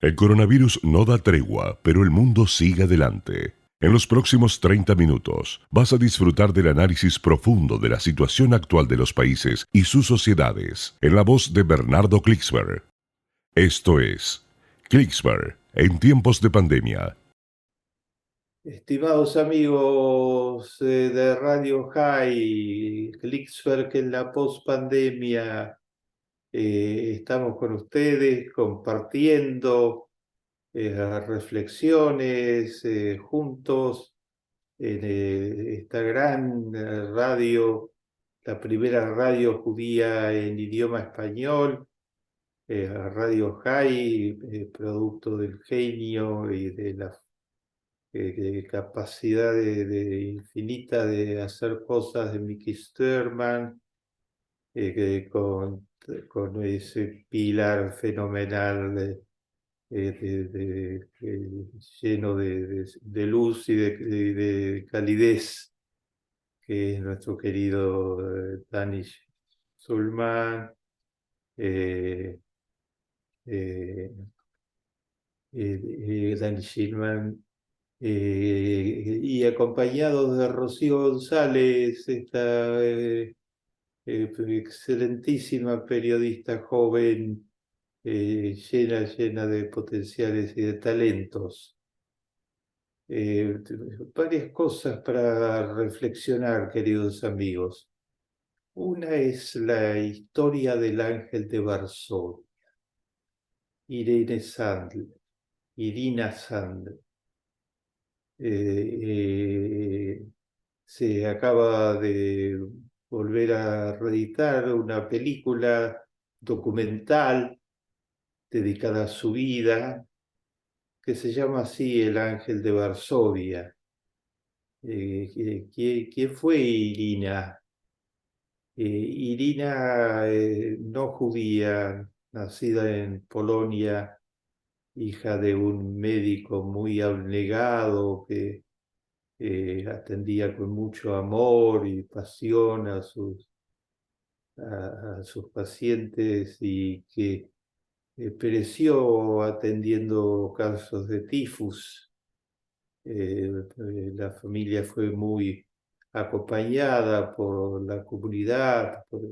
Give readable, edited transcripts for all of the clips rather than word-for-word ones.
El coronavirus no da tregua, pero el mundo sigue adelante. En los próximos 30 minutos vas a disfrutar del análisis profundo de la situación actual de los países y sus sociedades, en la voz de Bernardo Klicksberg. Esto es Klicksberg en tiempos de pandemia. Estimados amigos de Radio High, Klicksberg en la pospandemia, estamos con ustedes compartiendo reflexiones juntos en esta gran radio, la primera radio judía en idioma español, Radio High, producto del genio y de la capacidad infinita de hacer cosas de Mickey Sturman, con ese pilar fenomenal lleno de luz y de calidez, que es nuestro querido Danish Sulman. Danish Sulman, y acompañados de Rocío González, esta excelentísima periodista joven, llena de potenciales y de talentos. Varias cosas para reflexionar, queridos amigos. Una es la historia del ángel de Varsovia, Irina Sandler. Se acaba de volver a reeditar una película documental dedicada a su vida, que se llama así El Ángel de Varsovia. ¿Quién fue Irina? Irina, no judía, nacida en Polonia, hija de un médico muy abnegado que atendía con mucho amor y pasión a sus pacientes, y que pereció atendiendo casos de tifus. La familia fue muy acompañada por la comunidad, por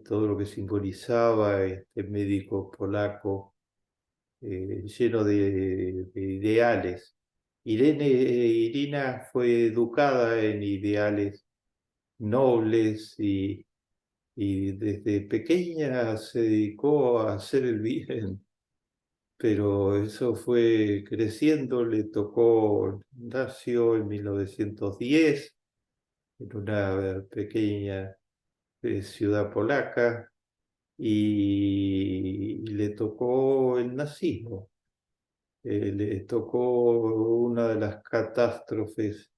todo lo que simbolizaba este médico polaco, lleno de ideales. Irina fue educada en ideales nobles y desde pequeña se dedicó a hacer el bien, pero eso fue creciendo. Nació en 1910 en una pequeña ciudad polaca, y le tocó el nazismo. Le tocó una de las catástrofes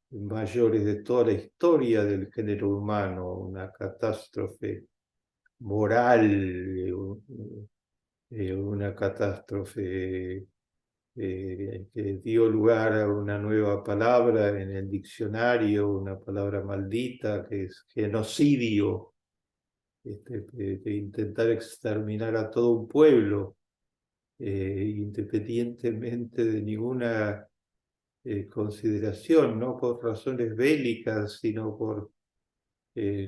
mayores de toda la historia del género humano, una catástrofe moral, una catástrofe que dio lugar a una nueva palabra en el diccionario, una palabra maldita, que es genocidio, de intentar exterminar a todo un pueblo, independientemente de ninguna consideración, no por razones bélicas, sino por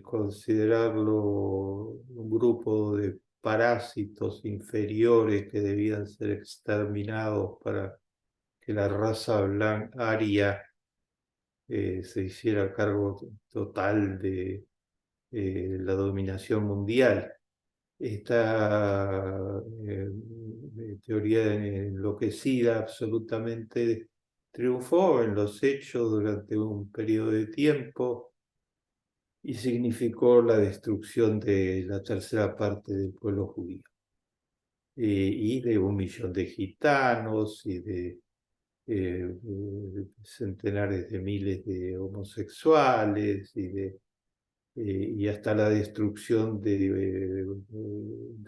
considerarlo un grupo de parásitos inferiores que debían ser exterminados para que la raza aria se hiciera cargo total de la dominación mundial. Esta teoría enloquecida absolutamente triunfó en los hechos durante un periodo de tiempo y significó la destrucción de la tercera parte del pueblo judío, y de 1 millón de gitanos y de centenares de miles de homosexuales y hasta la destrucción de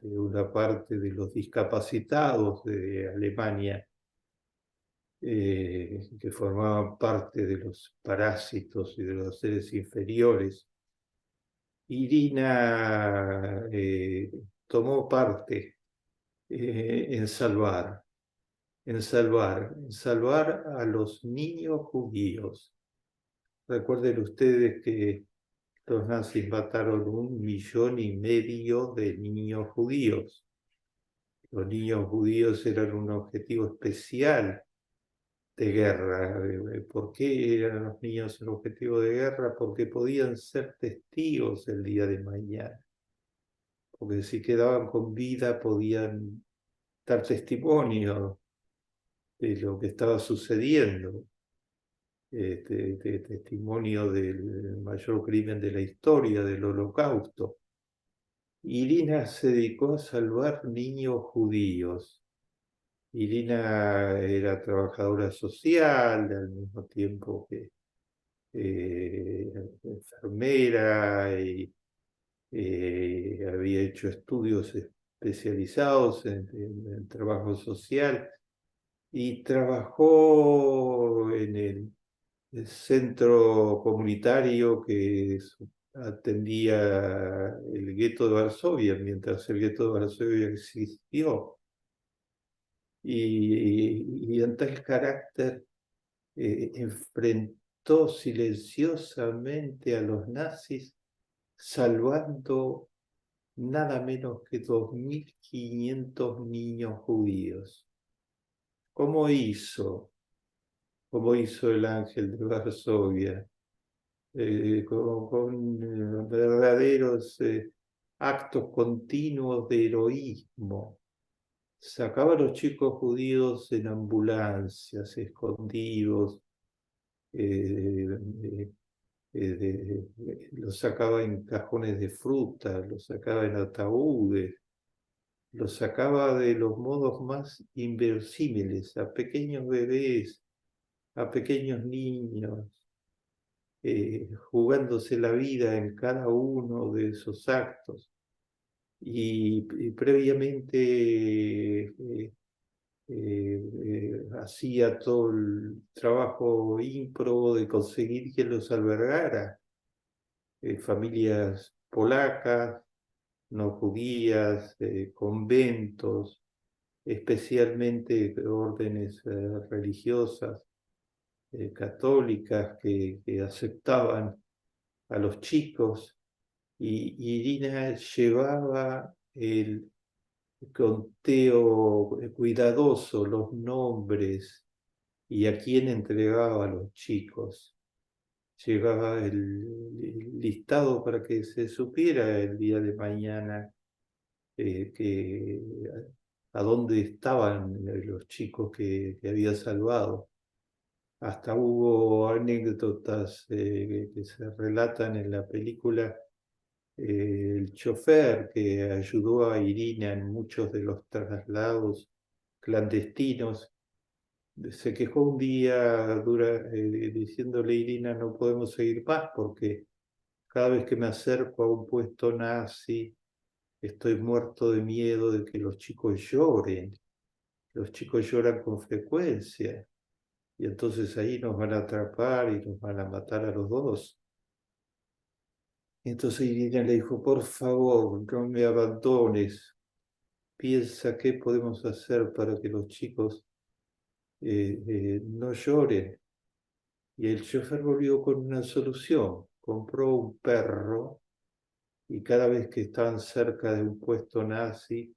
una parte de los discapacitados de Alemania, que formaban parte de los parásitos y de los seres inferiores. Irina tomó parte en salvar a los niños judíos. Recuerden ustedes que los nazis mataron 1,5 millones de niños judíos. Los niños judíos eran un objetivo especial de guerra. ¿Por qué eran los niños un objetivo de guerra? Porque podían ser testigos el día de mañana. Porque si quedaban con vida podían dar testimonio de lo que estaba sucediendo, testimonio del mayor crimen de la historia, del Holocausto. Irina se dedicó a salvar niños judíos. Irina era trabajadora social, al mismo tiempo que enfermera, y había hecho estudios especializados en trabajo social, y trabajó en el centro comunitario que atendía el gueto de Varsovia, mientras el gueto de Varsovia existió. Y en tal carácter enfrentó silenciosamente a los nazis, salvando nada menos que 2.500 niños judíos. ¿Cómo hizo? ¿Cómo hizo el ángel de Varsovia? Con verdaderos actos continuos de heroísmo. Sacaba a los chicos judíos en ambulancias, escondidos, los sacaba en cajones de fruta, los sacaba en ataúdes, los sacaba de los modos más inverosímiles, a pequeños bebés, a pequeños niños, jugándose la vida en cada uno de esos actos. Y previamente hacía todo el trabajo ímprobo de conseguir que los albergara. Familias polacas, no judías, conventos, especialmente órdenes religiosas católicas que aceptaban a los chicos, y Irina llevaba el conteo cuidadoso, los nombres y a quién entregaba a los chicos. Llevaba el listado para que se supiera el día de mañana a dónde estaban los chicos que había salvado. Hasta hubo anécdotas que se relatan en la película. El chofer que ayudó a Irina en muchos de los traslados clandestinos se quejó un día diciéndole: Irina, no podemos seguir más porque cada vez que me acerco a un puesto nazi estoy muerto de miedo de que los chicos lloren. Los chicos lloran con frecuencia y entonces ahí nos van a atrapar y nos van a matar a los dos. Entonces Irina le dijo: por favor, no me abandones. Piensa qué podemos hacer para que los chicos no lloren. Y el chofer volvió con una solución. Compró un perro y cada vez que estaban cerca de un puesto nazi,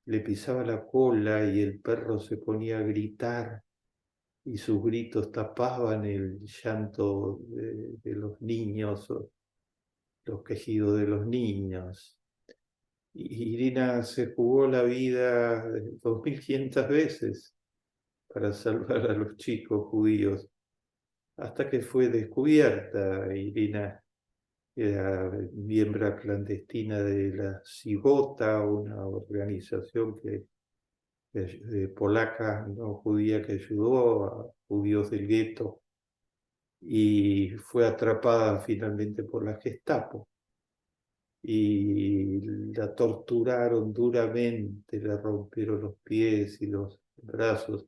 le pisaba la cola y el perro se ponía a gritar y sus gritos tapaban el llanto de los niños, o los quejidos de los niños. Y Irina se jugó la vida 2.500 veces para salvar a los chicos judíos, hasta que fue descubierta. Irina era miembro clandestina de la Sigota, una organización polaca no judía que ayudó a judíos del gueto, y fue atrapada finalmente por la Gestapo. Y la torturaron duramente, le rompieron los pies y los brazos,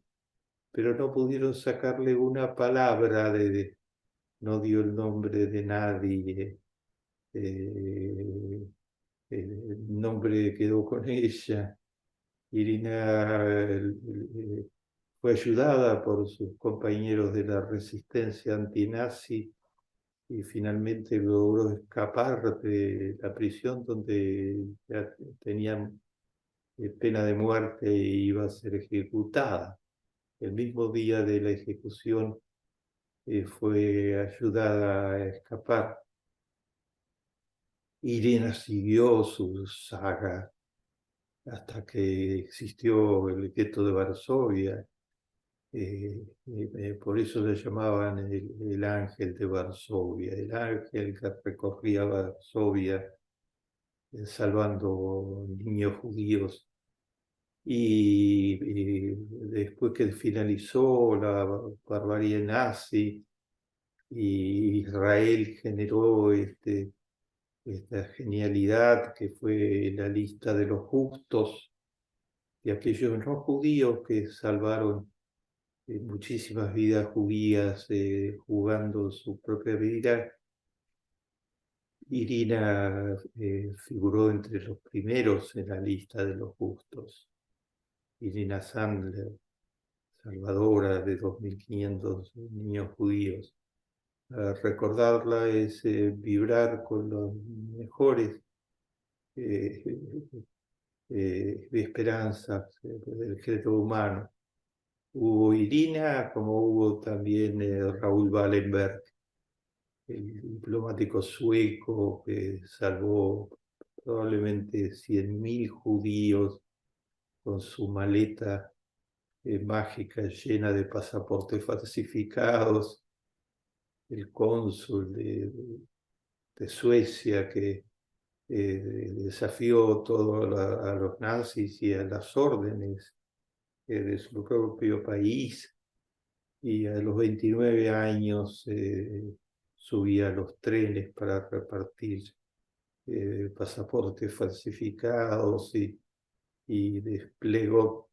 pero no pudieron sacarle una palabra no dio el nombre de nadie, el nombre quedó con ella. Irina fue ayudada por sus compañeros de la resistencia antinazi y finalmente logró escapar de la prisión donde ya tenían pena de muerte e iba a ser ejecutada. El mismo día de la ejecución fue ayudada a escapar. Irina siguió su saga hasta que existió el gueto de Varsovia. Por eso le llamaban el ángel de Varsovia, el ángel que recorría Varsovia salvando niños judíos. Y después que finalizó la barbarie nazi y Israel generó esta genialidad que fue la lista de los justos y aquellos no judíos que salvaron muchísimas vidas judías jugando su propia vida. Irina figuró entre los primeros en la lista de los justos. Irina Sandler, salvadora de 2.500 niños judíos. Recordarla es vibrar con los mejores eh, esperanzas del género humano. Hubo Irina, como hubo también Raúl Wallenberg, el diplomático sueco que salvó probablemente 100.000 judíos con su maleta mágica llena de pasaportes falsificados. El cónsul de Suecia que desafió todo a los nazis y a las órdenes de su propio país, y a los 29 años subía a los trenes para repartir pasaportes falsificados y desplegó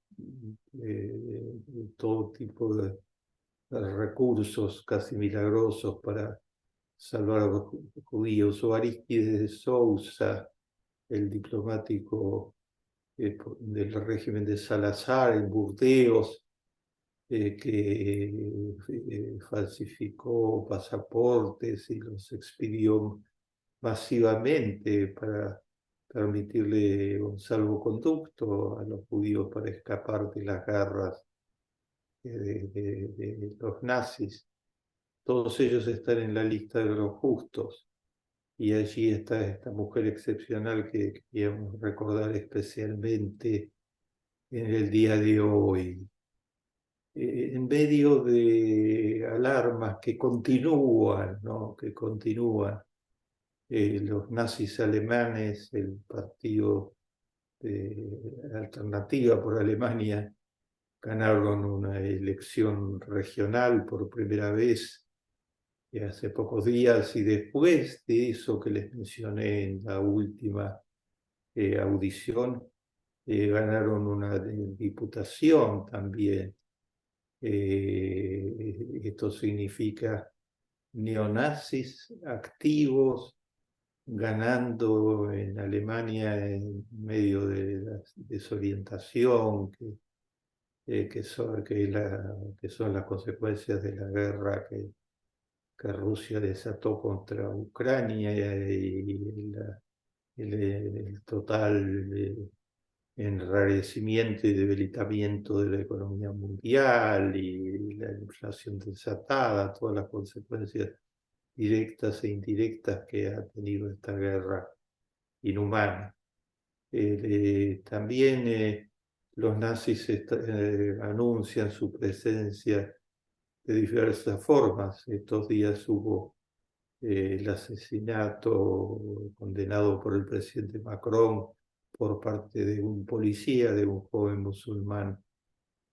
todo tipo de recursos casi milagrosos para salvar a los judíos. O Aristides de Sousa, el diplomático del régimen de Salazar en Burdeos, que falsificó pasaportes y los expidió masivamente para permitirle un salvoconducto a los judíos para escapar de las garras de los nazis. Todos ellos están en la lista de los justos. Y allí está esta mujer excepcional que queríamos recordar especialmente en el día de hoy. En medio de alarmas que continúan, ¿no? Que continúan. Los nazis alemanes, el partido Alternativa por Alemania, ganaron una elección regional por primera vez hace pocos días, y después de eso que les mencioné en la última audición, ganaron una diputación también. Esto significa neonazis activos ganando en Alemania en medio de la desorientación que son las consecuencias de la guerra que Rusia desató contra Ucrania y el total enrarecimiento y debilitamiento de la economía mundial y la inflación desatada, todas las consecuencias directas e indirectas que ha tenido esta guerra inhumana. También los nazis anuncian su presencia de diversas formas. Estos días hubo el asesinato condenado por el presidente Macron por parte de un policía, de un joven musulmán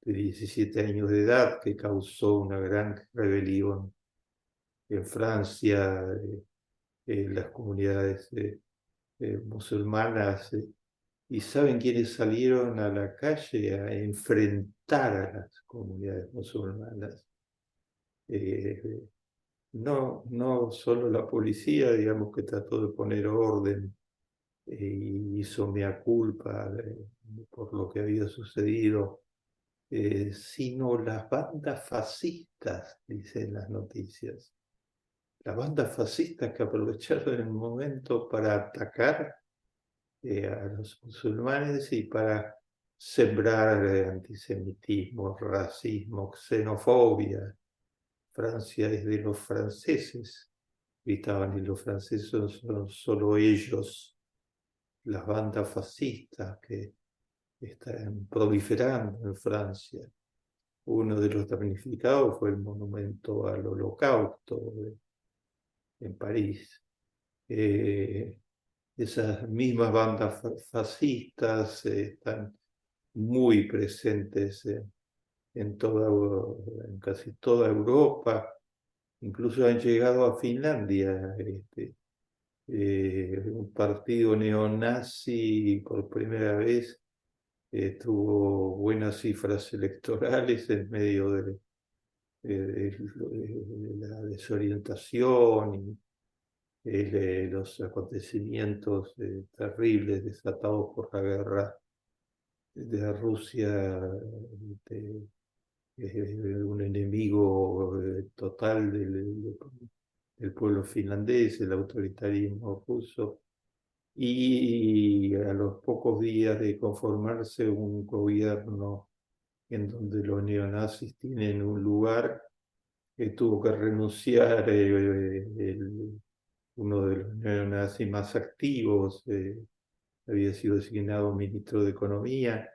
de 17 años de edad, que causó una gran rebelión en Francia. Las comunidades musulmanas, y ¿saben quiénes salieron a la calle a enfrentar a las comunidades musulmanas? No solo la policía, digamos, que trató de poner orden y hizo mea culpa por lo que había sucedido, sino las bandas fascistas, dicen las noticias. Las bandas fascistas que aprovecharon el momento para atacar a los musulmanes y para sembrar antisemitismo, racismo, xenofobia. Francia es de los franceses, gritaban, y los franceses son solo ellos, las bandas fascistas que están proliferando en Francia. Uno de los damnificados fue el monumento al Holocausto en París. Esas mismas bandas fascistas están muy presentes en casi toda Europa, incluso han llegado a Finlandia. Un partido neonazi por primera vez tuvo buenas cifras electorales en medio de la desorientación y los acontecimientos terribles desatados por la guerra de Rusia, de, un enemigo total del pueblo finlandés, el autoritarismo ruso, y a los pocos días de conformarse un gobierno en donde los neonazis tienen un lugar, tuvo que renunciar uno de los neonazis más activos, había sido designado ministro de Economía,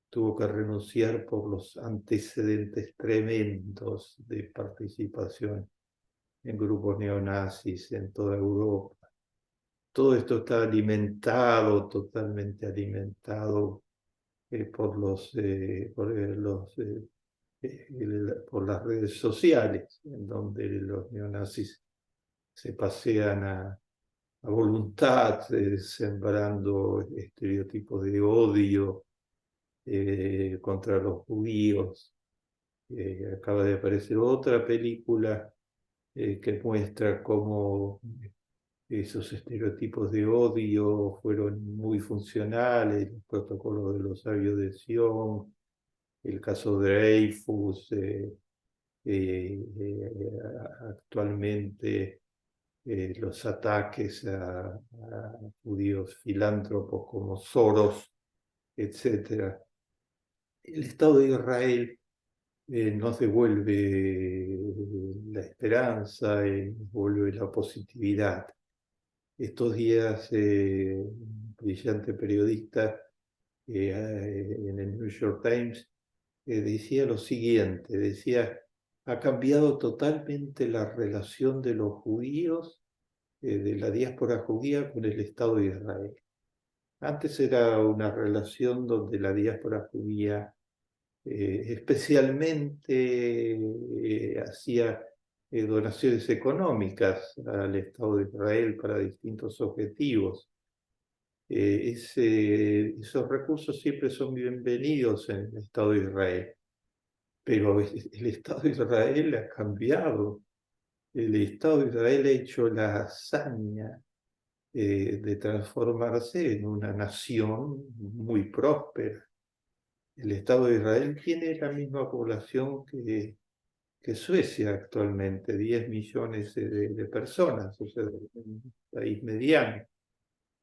tuvo que renunciar por los antecedentes tremendos de participación en grupos neonazis en toda Europa. Todo esto está alimentado, totalmente alimentado por las redes sociales, en donde los neonazis se pasean a voluntad, sembrando estereotipos de odio contra los judíos. Acaba de aparecer otra película que muestra cómo esos estereotipos de odio fueron muy funcionales, los protocolos de los sabios de Sion, el caso de Dreyfus, actualmente los ataques a judíos filántropos como Soros, etc. El Estado de Israel nos devuelve la esperanza y nos devuelve la positividad. Estos días, un brillante periodista en el New York Times decía lo siguiente, decía, ha cambiado totalmente la relación de los judíos, de la diáspora judía con el Estado de Israel. Antes era una relación donde la diáspora judía especialmente hacía donaciones económicas al Estado de Israel para distintos objetivos. Esos recursos siempre son bienvenidos en el Estado de Israel, pero el Estado de Israel ha cambiado. El Estado de Israel ha hecho la hazaña de transformarse en una nación muy próspera. El Estado de Israel tiene la misma población que Suecia actualmente, 10 millones de personas, o sea, un país mediano,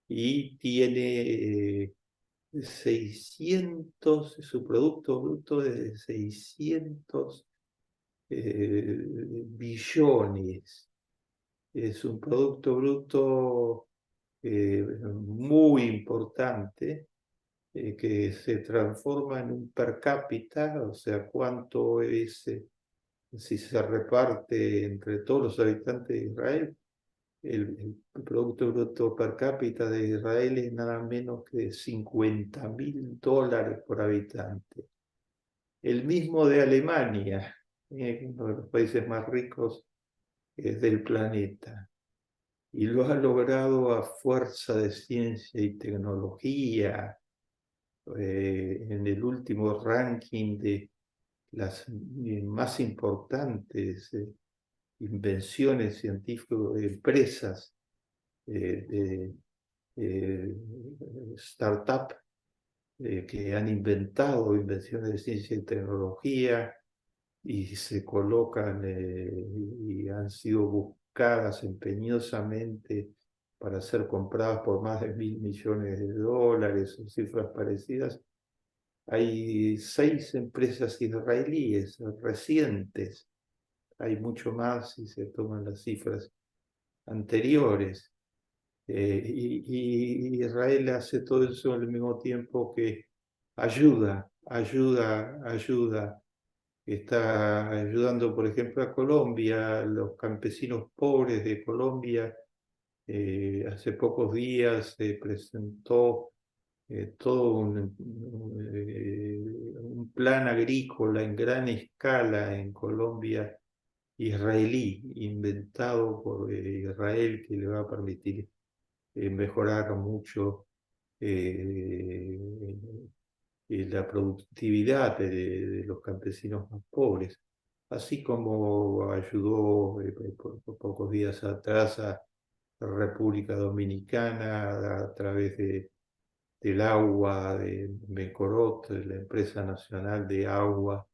y tiene 600, su Producto Bruto es de 600 billones. Es un Producto Bruto muy importante que se transforma en un per cápita, o sea, cuánto es, si se reparte entre todos los habitantes de Israel, el Producto Bruto per cápita de Israel es nada menos que $50.000 por habitante. El mismo de Alemania, uno de los países más ricos del planeta. Y lo ha logrado a fuerza de ciencia y tecnología. En el último ranking de las más importantes invenciones científicas, empresas de startup, que han inventado invenciones de ciencia y tecnología y se colocan y han sido buscadas empeñosamente para ser compradas por más de $1.000 millones o cifras parecidas. Hay 6 empresas israelíes recientes, hay mucho más si se toman las cifras anteriores. Y Israel hace todo eso al mismo tiempo que ayuda. Está ayudando, por ejemplo, a Colombia, a los campesinos pobres de Colombia. Hace pocos días se presentó todo un plan agrícola en gran escala en Colombia, israelí, inventado por Israel, que le va a permitir mejorar mucho eh, la productividad de los campesinos más pobres, así como ayudó por pocos días atrás a la República Dominicana a través del agua de Mecorot, de la empresa nacional de agua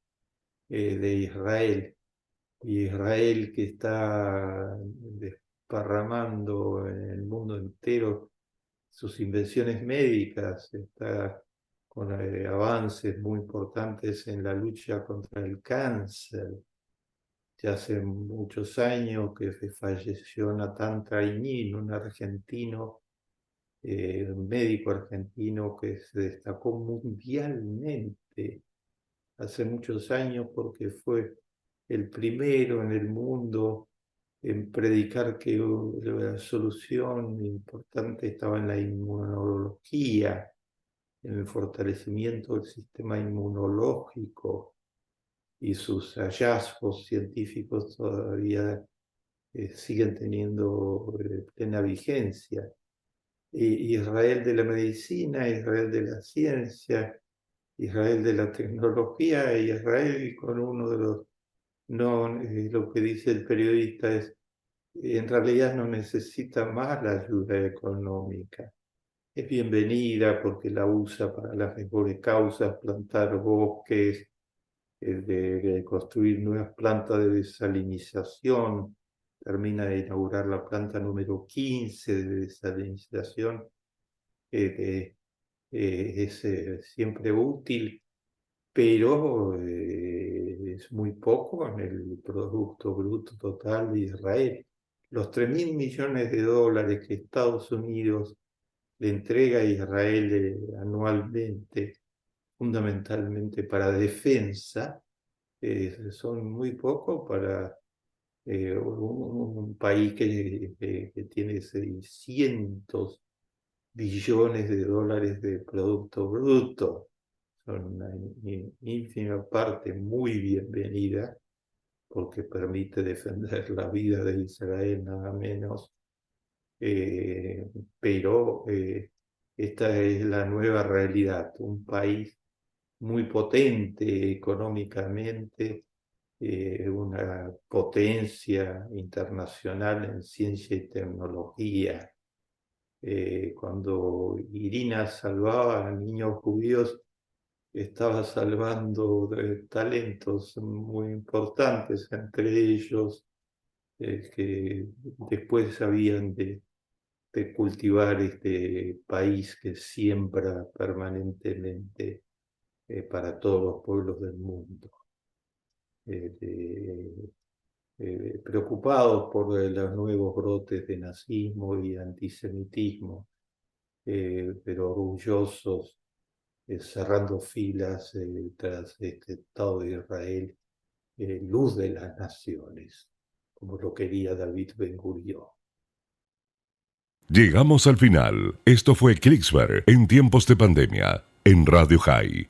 de Israel. Y Israel, que está desparramando en el mundo entero sus invenciones médicas, está con avances muy importantes en la lucha contra el cáncer. Ya hace muchos años que falleció Natán Trainin, un argentino, un médico argentino que se destacó mundialmente hace muchos años porque fue el primero en el mundo en predicar que la solución importante estaba en la inmunología, en el fortalecimiento del sistema inmunológico, y sus hallazgos científicos todavía siguen teniendo plena vigencia. Israel de la medicina, Israel de la ciencia, Israel de la tecnología e Israel con uno de los, no, lo que dice el periodista es, en realidad no necesita más la ayuda económica. Es bienvenida porque la usa para las mejores causas, plantar bosques, de construir nuevas plantas de desalinización. Termina de inaugurar la planta número 15 de desalinización, que es siempre útil, pero es muy poco en el Producto Bruto Total de Israel. Los $3.000 millones que Estados Unidos le entrega a Israel anualmente, fundamentalmente para defensa, son muy pocos para un país que tiene 600 billones de dólares de Producto Bruto. Son una ínfima parte muy bienvenida porque permite defender la vida de Israel nada menos, pero esta es la nueva realidad, un país muy potente económicamente, una potencia internacional en ciencia y tecnología. Cuando Irina salvaba a niños judíos, estaba salvando talentos muy importantes, entre ellos que después habían de cultivar este país que siembra permanentemente para todos los pueblos del mundo. Preocupados por los nuevos brotes de nazismo y antisemitismo, pero orgullosos, cerrando filas tras este Estado de Israel, luz de las naciones, como lo quería David Ben-Gurión. Llegamos al final. Esto fue Klicksberg en tiempos de pandemia, en Radio High.